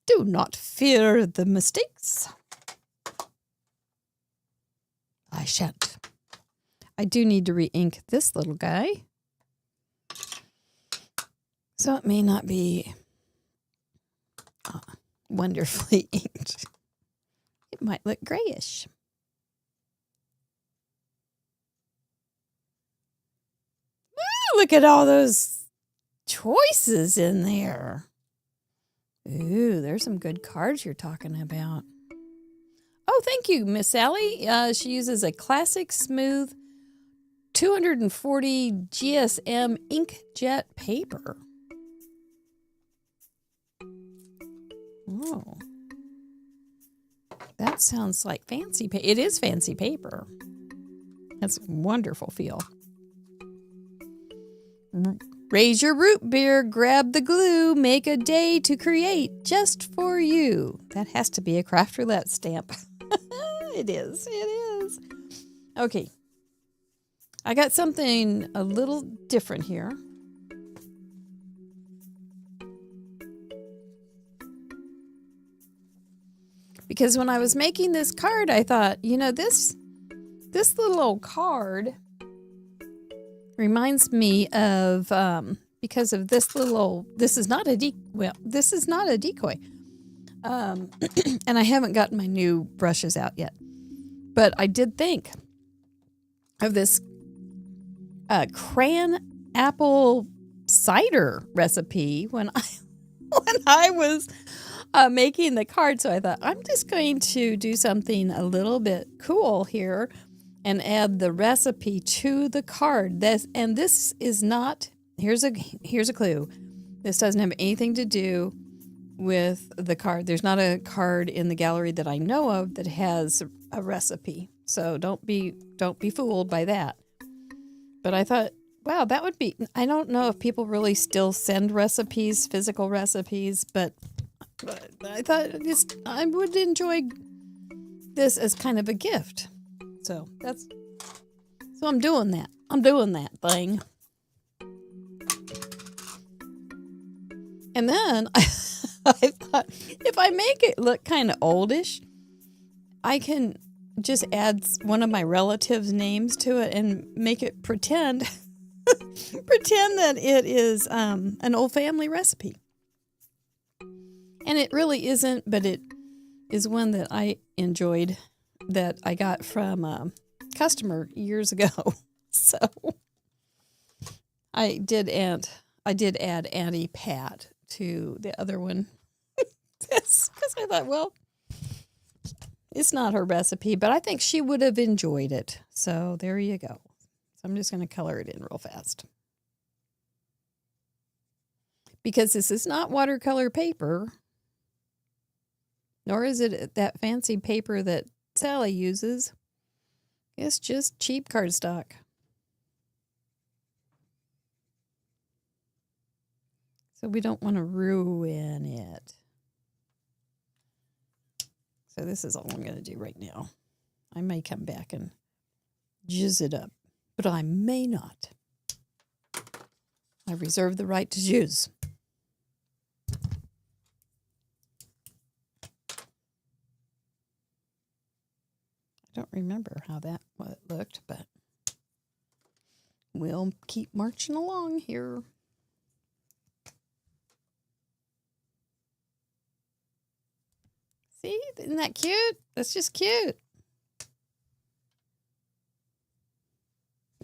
Do not fear the mistakes. I shan't. I do need to re-ink this little guy. So it may not be wonderfully inked. It might look grayish. Ooh, look at all those choices in there. Ooh, there's some good cards you're talking about. Oh, thank you, Miss Sally. She uses a classic smooth 240 GSM inkjet paper. Oh. That sounds like fancy paper. It is fancy paper. That's a wonderful feel. Raise your root beer, grab the glue, make a day to create just for you. That has to be a craft roulette stamp. It is. It is. Okay. I got something a little different here. Because when I was making this card, I thought, you know, this little old card reminds me of, because of this little old, this is not a decoy. And I haven't gotten my new brushes out yet. But I did think of this cran apple cider recipe when I was making the card. So I thought, I'm just going to do something a little bit cool here and add the recipe to the card. This is not, here's a clue. This doesn't have anything to do with the card. There's not a card in the gallery that I know of that has a recipe. So don't be fooled by that. But I thought, wow, that would be, I don't know if people really still send recipes, physical recipes, but I thought I would enjoy this as kind of a gift. So I'm doing that. I'm doing that thing. And then I thought, if I make it look kind of oldish, I can just add one of my relatives' names to it and make it pretend that it is an old family recipe. And it really isn't, but it is one that I enjoyed that I got from a customer years ago. So I did add Auntie Pat to the other one. Because I thought, well, it's not her recipe, but I think she would have enjoyed it. So there you go. So I'm just going to color it in real fast. Because this is not watercolor paper, nor is it that fancy paper that Sally uses. It's just cheap cardstock. So we don't want to ruin it. So this is all I'm going to do right now. I may come back and jizz it up, but I may not. I reserve the right to choose. I don't remember how what it looked, but we'll keep marching along here. See, isn't that cute? That's just cute.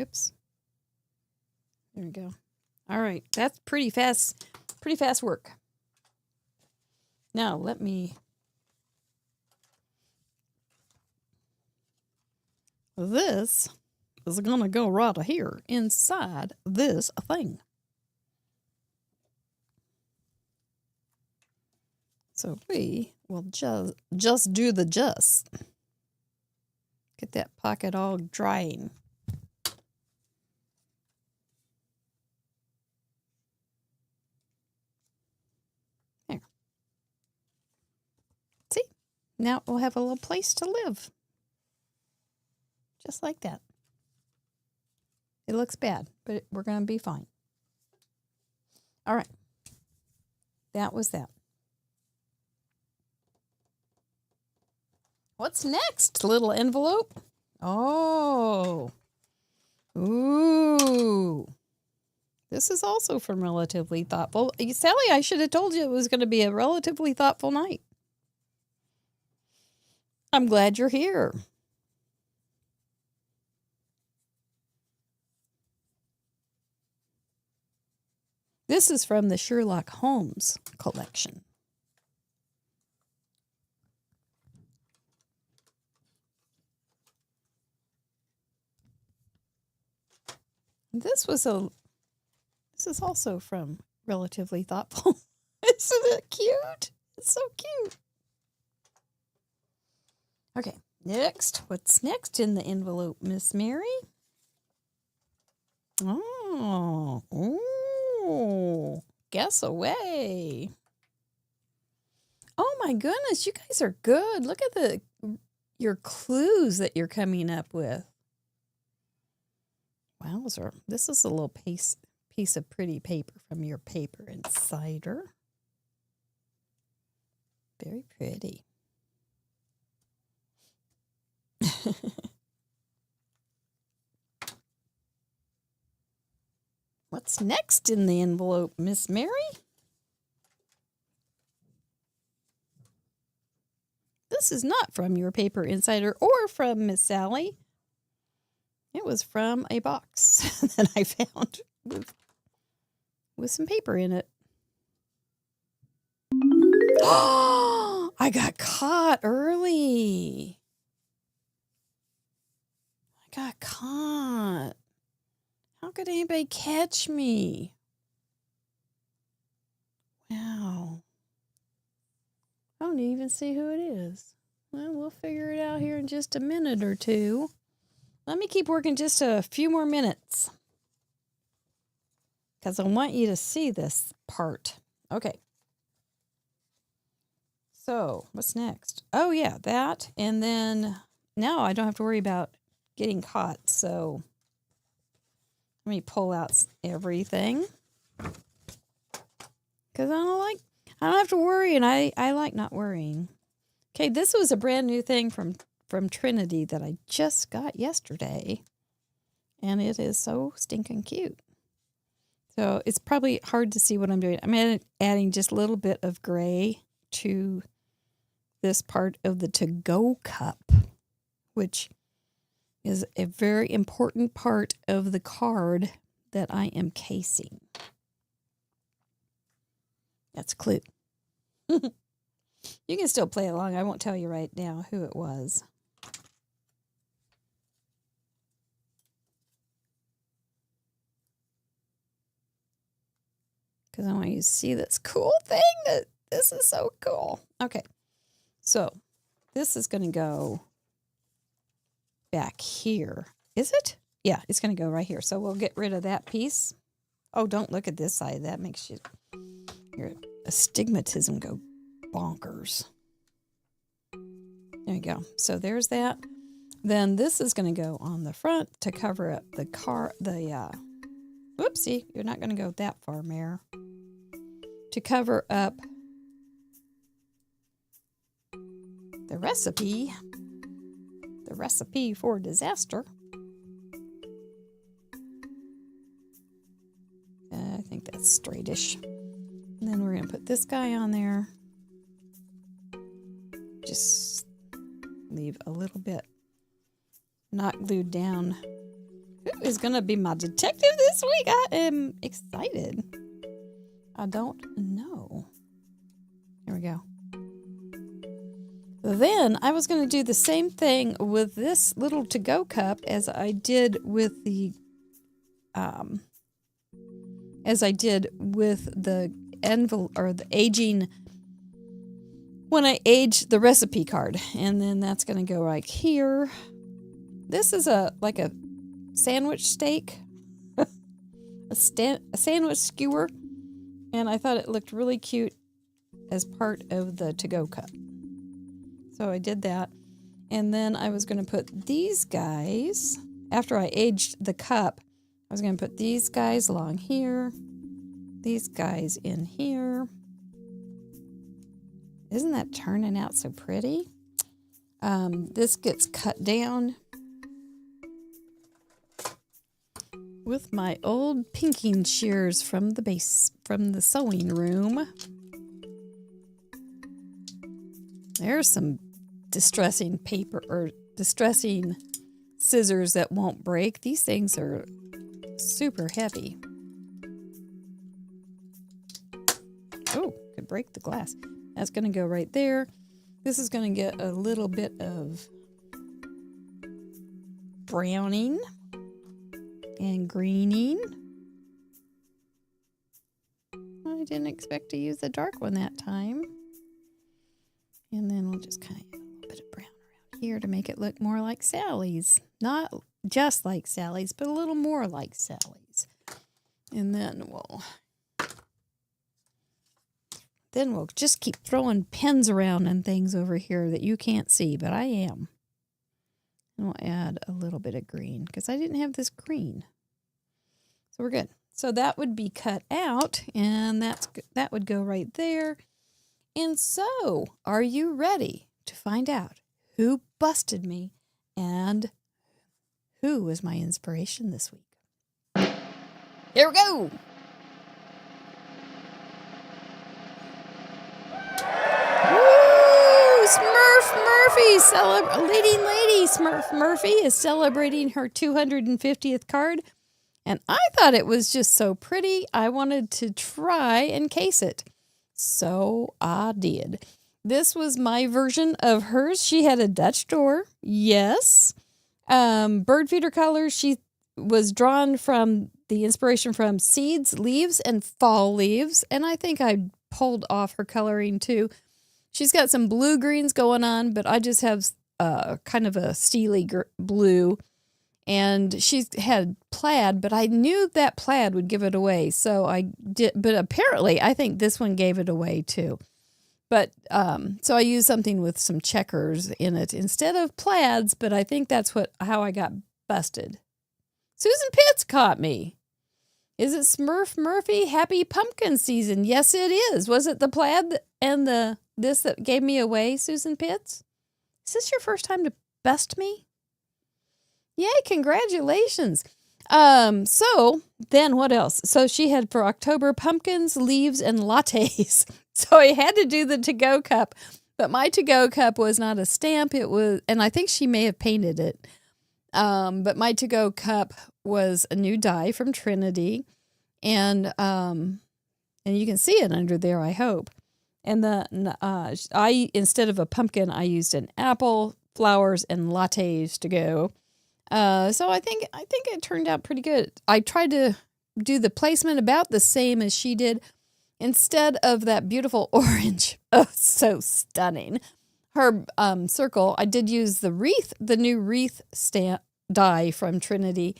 Oops. There we go. All right, that's pretty fast work. Now let me. This is gonna go right here inside this thing. So we will just do the just. Get that pocket all drying. There. See? Now we'll have a little place to live. Just like that. It looks bad, but we're going to be fine. All right. That was that. What's next, little envelope? Oh. Ooh. This is also from Relatively Thoughtful. Sally, I should have told you it was going to be a relatively thoughtful night. I'm glad you're here. This is from the Sherlock Holmes collection. This is also from Relatively Thoughtful. Isn't it cute? It's so cute. Okay, next. What's next in the envelope, Miss Mary? Oh, guess away. Oh my goodness, you guys are good. Look at your clues that you're coming up with. Wowzer. This is a little piece of pretty paper from your paper insider. Very pretty. What's next in the envelope, Miss Mary? This is not from your paper insider or from Miss Sally. It was from a box that I found with some paper in it. Oh, I got caught early. I got caught. How could anybody catch me? Wow. I don't even see who it is. Well, we'll figure it out here in just a minute or two. Let me keep working just a few more minutes, because I want you to see this part. Okay. So what's next? Oh, yeah, that. And then now I don't have to worry about getting caught. So let me pull out everything, because I don't have to worry, and I like not worrying. Okay, this was a brand new thing from Trinity that I just got yesterday, and it is so stinking cute. So it's probably hard to see what I'm doing. I'm adding just a little bit of gray to this part of the to-go cup, which is a very important part of the card that I am casing. That's a clue. You can still play along. I won't tell you right now who it was. Because I want you to see this cool thing. This is so cool. Okay. So this is going to go back here. Is it? Yeah, it's going to go right here. So we'll get rid of that piece. Oh, don't look at this side. That makes your astigmatism go bonkers. There you go. So there's that. Then this is going to go on the front to cover up the Whoopsie, you're not going to go that far, Mare. To cover up the recipe for disaster. I think that's straightish. And then we're going to put this guy on there. Just leave a little bit not glued down. Who is going to be my detective this week? I am excited. I don't know. Here we go. Then I was going to do the same thing with this little to-go cup as I did with the envelope or the aging when I aged the recipe card. And then that's going to go right here. This is like a sandwich steak, a sandwich skewer, and I thought it looked really cute as part of the to-go cup. So I did that, and then I was going to put these guys, after I aged the cup, I was going to put these guys along here, these guys in here. Isn't that turning out so pretty? This gets cut down with my old pinking shears from the sewing room. There's some distressing paper or distressing scissors that won't break. These things are super heavy. Oh, could break the glass. That's going to go right there. This is going to get a little bit of browning and greening. I didn't expect to use the dark one that time. And then we'll just kind of get a little bit of brown around here to make it look more like Sally's. Not just like Sally's, but a little more like Sally's. And then we'll just keep throwing pens around and things over here that you can't see, but I am. And we'll add a little bit of green because I didn't have this green. So we're good. So that would be cut out, and that would go right there. And so, are you ready to find out who busted me and who was my inspiration this week? Here we go! Woo! Smurf Murphy, leading lady Smurf Murphy is celebrating her 250th card. And I thought it was just so pretty, I wanted to try and case it. So I did. This was my version of hers. She had a Dutch door. Yes. Bird feeder colors. She was drawn from the inspiration from seeds, leaves, and fall leaves. And I think I pulled off her coloring too. She's got some blue greens going on, but I just have kind of a steely blue. And she had plaid, but I knew that plaid would give it away. So I did, but apparently I think this one gave it away too. But, so I used something with some checkers in it instead of plaids, but I think that's how I got busted. Susan Pitts caught me. Is it Smurf Murphy? Happy pumpkin season. Yes, it is. Was it the plaid and this that gave me away, Susan Pitts? Is this your first time to bust me? Yay, congratulations. So then what else? So she had for October pumpkins, leaves, and lattes. So I had to do the to-go cup, but my to-go cup was not a stamp. It was, and I think she may have painted it. But my to-go cup was a new die from Trinity. And you can see it under there, I hope. And I, instead of a pumpkin, I used an apple, flowers, and lattes to go. So I think it turned out pretty good. I tried to do the placement about the same as she did. Instead of that beautiful orange, oh, so stunning, her circle, I did use the new wreath die from Trinity,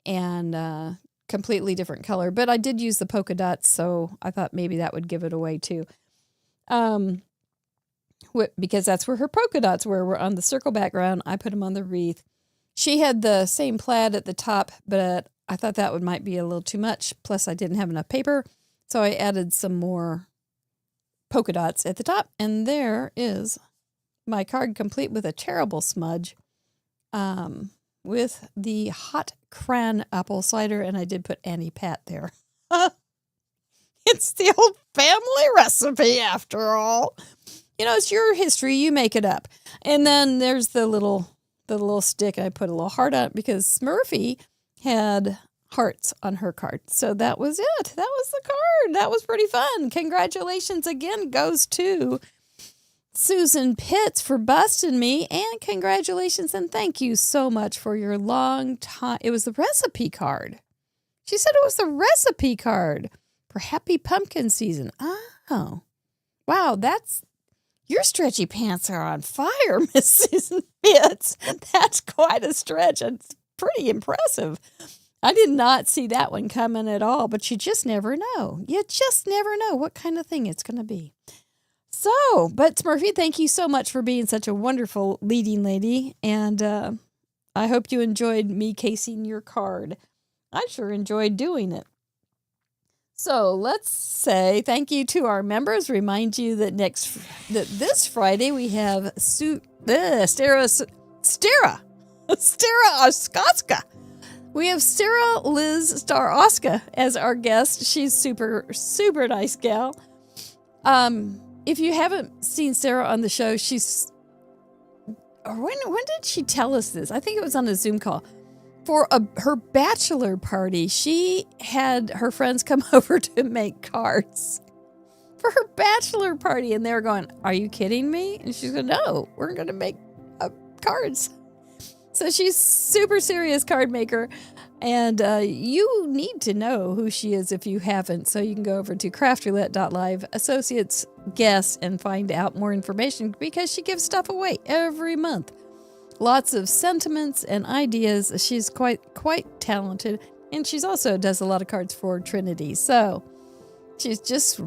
and completely different color. But I did use the polka dots, so I thought maybe that would give it away too. Because that's where her polka dots were on the circle background. I put them on the wreath. She had the same plaid at the top, but I thought that might be a little too much. Plus, I didn't have enough paper. So I added some more polka dots at the top. And there is my card complete with a terrible smudge with the hot cran apple cider. And I did put Annie Pat there. It's the old family recipe after all. You know, it's your history. You make it up. And then there's the little stick. And I put a little heart on it because Smurfy had hearts on her card. So that was it. That was the card. That was pretty fun. Congratulations again goes to Susan Pitts for busting me. And congratulations and thank you so much for your long time. It was the recipe card. She said it was the recipe card for Happy Pumpkin Season. Oh. Wow, your stretchy pants are on fire, Miss Susan Pitts. That's quite a stretch. It's pretty impressive. I did not see that one coming at all, but you just never know. You just never know what kind of thing it's going to be. So, but Smurfy, thank you so much for being such a wonderful leading lady, and I hope you enjoyed me casing your card. I sure enjoyed doing it. So let's say thank you to our members. Remind you that this Friday we have Stara Oskowska. We have Sarah Liz Star-Oska as our guest. She's super, super nice gal. If you haven't seen Sarah on the show, when did she tell us this? I think it was on a Zoom call. For her bachelor party, she had her friends come over to make cards for her bachelor party. And they were going, "Are you kidding me?" And she's going, "No, we're going to make cards." So she's super serious card maker. And you need to know who she is if you haven't. So you can go over to craftroulette.live, associates, guests, and find out more information because she gives stuff away every month. Lots of sentiments and ideas. She's quite talented. And she's also does a lot of cards for Trinity. So she's just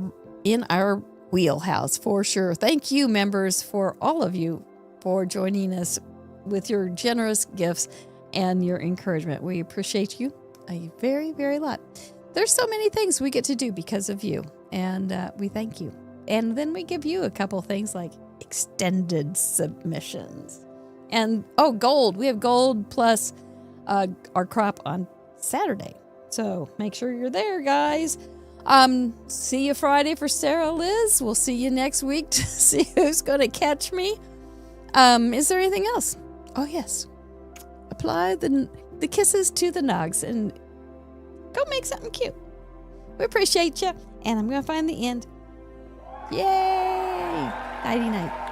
in our wheelhouse for sure. Thank you, members, for all of you for joining us with your generous gifts and your encouragement. We appreciate you a very, very lot. There's so many things we get to do because of you. And we thank you. And then we give you a couple things like extended submissions. And, gold. We have gold plus our crop on Saturday. So make sure you're there, guys. See you Friday for Sarah Liz. We'll see you next week to see who's going to catch me. Is there anything else? Oh, yes. Apply the kisses to the nogs and go make something cute. We appreciate you. And I'm going to find the end. Yay! Nighty-night.